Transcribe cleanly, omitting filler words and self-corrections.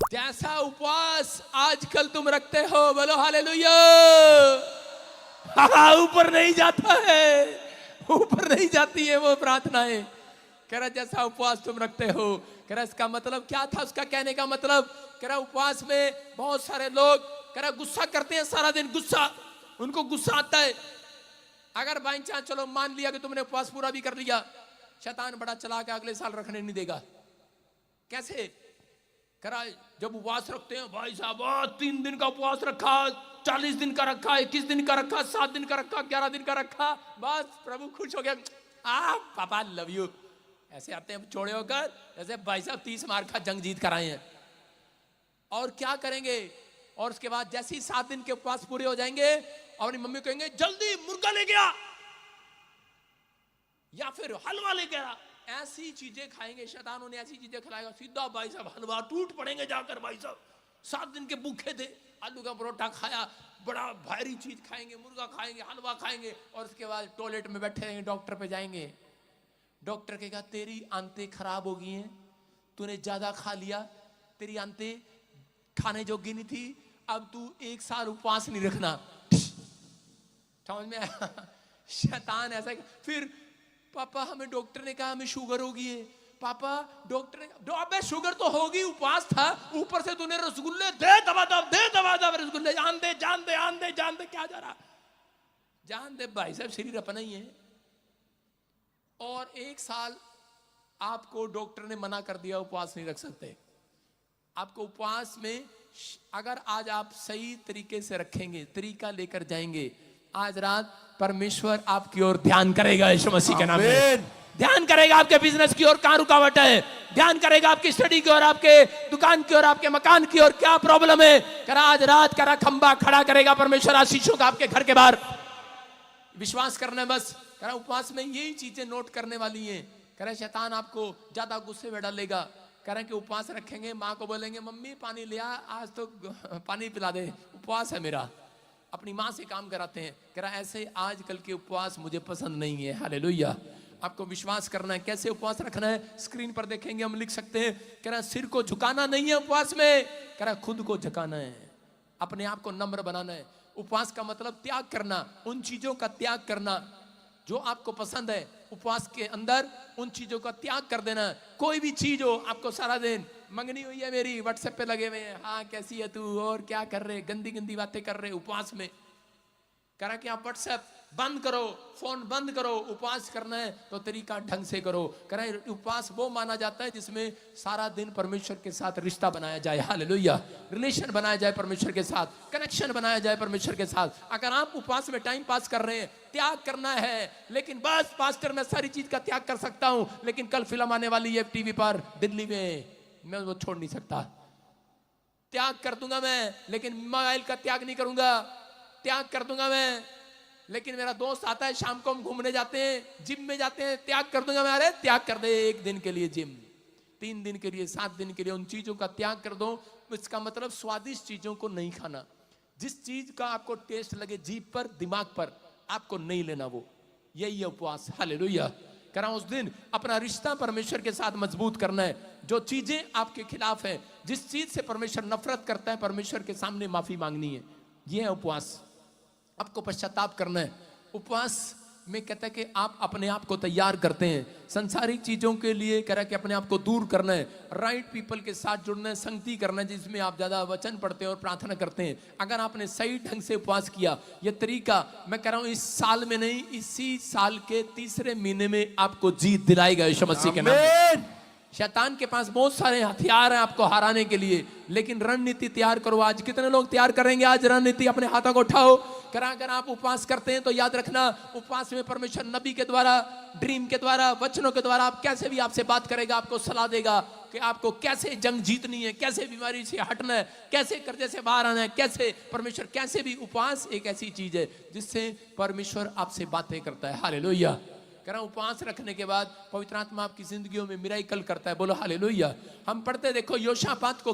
जैसा उपवास आजकल तुम रखते हो, बोलो हालेलुया। ऊपर नहीं जाता है, ऊपर नहीं जाती है वो प्रार्थनाएं। कह रहा जैसा उपवास तुम रखते हो। कह रहा इसका मतलब क्या था उसका कहने का मतलब? कह रहा उपवास में बहुत सारे लोग कह रहा गुस्सा करते हैं सारा दिन, गुस्सा, उनको गुस्सा आता है। अगर बाई चांस चलो मान लिया कि तुमने उपवास पूरा भी कर लिया, शैतान बड़ा चला के अगले साल रखने नहीं देगा। कैसे? कह रहा जब उपवास रखते हैं भाई साहब, 3 दिन का उपवास रखा, 40 दिन का रखा, 21 दिन का रखा, 7 दिन का रखा, 11 दिन का रखा, बस प्रभु खुश हो गया, पापा लव यू। ऐसे आते हैं छोड़े होकर, जैसे भाई साहब 30 मार का जंग जीत कर आए हैं। और क्या करेंगे? और उसके बाद जैसे ही 7 दिन के उपवास पूरे हो जाएंगे, और अपनी मम्मी कहेंगे जल्दी मुर्गा ले गया या फिर हलवा ले गया। ऐसी चीजें खाएंगे, शैतान उन्हें ऐसी चीजें खिलाएगा, सीधा भाई साहब हलवा, टूट पड़ेंगे जाकर भाई साहब। 7 दिन के भूखे थे, आलू का परोठा खाया, बड़ा भारी चीज खाएंगे, मुर्गा खाएंगे, हलवा खाएंगे, और उसके बाद टॉयलेट में बैठे रहेंगे, डॉक्टर पे जाएंगे। डॉक्टर कहेगा तेरी आंतें खराब हो गई हैं, तूने ज्यादा खा लिया, तेरी आंतें खाने जोगी नहीं थी, अब तू 1 साल उपवास नहीं रखना। समझ में आया? शैतान ऐसा। फिर पापा हमें डॉक्टर ने कहा हमें शुगर होगी है। पापा डॉक्टर ने, अबे शुगर तो होगी, उपवास था, ऊपर से तूने रसगुल्ले दे दबादब, दे दबादब रसगुल्ले, जान दे जान दे जान दे जान दे, क्या जा रहा जान दे भाई साहब, शरीर अपना ही है। और 1 साल आपको डॉक्टर ने मना कर दिया, उपवास नहीं रख सकते। आपको उपवास में अगर आज आप सही तरीके से रखेंगे, तरीका लेकर जाएंगे, आज रात परमेश्वर आपकी ओर ध्यान करेगा यीशु मसीह के नाम में। ध्यान करेगा आपके बिजनेस की ओर, कहां रुकावट है, ध्यान करेगा आपकी स्टडी की ओर, आपके दुकान की ओर, आपके मकान की ओर, क्या प्रॉब्लम है, करा आज रात करा खंबा खड़ा करेगा परमेश्वर आशीषों का आपके घर के बाहर। विश्वास करना है बस। करा उपवास में यही चीजें नोट करने वाली हैं। करा शैतान आपको ज्यादा गुस्से में डालेगा। करें कि उपवास रखेंगे, माँ को बोलेंगे मम्मी पानी लिया, आज तो पानी पिला दे, उपवास है मेरा। अपनी माँ से काम कराते हैं। कह रहा ऐसे आजकल के उपवास मुझे पसंद नहीं है। हालेलुया। आपको विश्वास करना है, कैसे उपवास रखना है, स्क्रीन पर देखेंगे, हम लिख सकते हैं। कह रहा सिर को झुकाना नहीं है उपवास में, कह रहा खुद को झुकाना है, अपने आप को नम्र बनाना है। उपवास का मतलब त्याग करना, उन चीजों का त्याग करना जो आपको पसंद है। उपवास के अंदर उन चीजों का त्याग कर देना। कोई भी चीज हो, आपको सारा दिन मंगनी हुई है मेरी, व्हाट्सएप पे लगे हुए हैं, हाँ कैसी है तू और क्या कर रहे, गंदी गंदी बातें कर रहे उपवास में। करा कि आप व्हाट्सएप बंद करो, फोन बंद करो, उपवास करना है तो तरीका ढंग से करो। करा उपवास वो माना जाता है जिसमें सारा दिन परमेश्वर के साथ रिश्ता बनाया जाए। हालेलुया। रिलेशन बनाया जाए परमेश्वर के साथ, कनेक्शन बनाया जाए परमेश्वर के साथ। अगर आप उपवास में टाइम पास कर रहे हैं, त्याग करना है, लेकिन बस पास्टर मैं सारी चीज का त्याग कर सकता हूं, लेकिन कल फिल्म आने वाली है टीवी पर दिल्ली में, मैं वो छोड़ नहीं सकता। त्याग कर दूंगा मैं, लेकिन मोबाइल का त्याग नहीं करूंगा। त्याग कर दूंगा मैं, लेकिन मेरा दोस्त आता है शाम को, हम घूमने जाते हैं, जिम में जाते हैं, त्याग कर दूंगा मैं। अरे त्याग कर दे, 1 दिन के लिए जिम, 3 दिन के लिए, 7 दिन के लिए, उन चीजों का त्याग कर दो। इसका मतलब स्वादिष्ट चीजों को नहीं खाना। जिस चीज का आपको टेस्ट लगे जीभ पर, दिमाग पर, आपको नहीं लेना वो। यही है उपवास। हालेलुया। करा उस दिन अपना रिश्ता परमेश्वर के साथ मजबूत करना है। जो चीजें आपके खिलाफ है, जिस चीज से परमेश्वर नफरत करता है, परमेश्वर के सामने माफी मांगनी है। यह है उपवास। आपको पश्चाताप करना है। उपवास में कहता है कि आप अपने आप को तैयार करते हैं संसारिक चीजों के लिए। कह रहा है कि अपने आप को दूर करना है, राइट पीपल के साथ जुड़ना है, संगति करना है जिसमें आप ज्यादा वचन पढ़ते हैं और प्रार्थना करते हैं। अगर आपने सही ढंग से उपवास किया, यह तरीका मैं कह रहा हूं इस साल में नहीं, इसी साल के तीसरे महीने में आपको जीत दिलाएगा यीशु मसीह के नाम में। शैतान के पास बहुत सारे हथियार हैं आपको हराने के लिए, लेकिन रणनीति तैयार करो। आज कितने लोग तैयार करेंगे आज रणनीति? अपने हाथों को उठाओ। अगर आप उपवास करते हैं तो याद रखना, उपवास में परमेश्वर नबी के द्वारा, ड्रीम के द्वारा, वचनों के द्वारा आप कैसे भी आपसे बात करेगा, आपको सलाह देगा कि आपको कैसे जंग जीतनी है, कैसे बीमारी से हटना है, कैसे कर्जे से बाहर आना है, कैसे परमेश्वर, कैसे भी। उपवास एक ऐसी चीज है जिससे परमेश्वर आपसे बातें करता है। हालेलुया। कह रहा उपवास रखने के बाद पवित्र आत्मा आपकी जिंदगियों में मिराकल करता है। बोलो हालेलुया। हम पढ़ते देखो योशापात को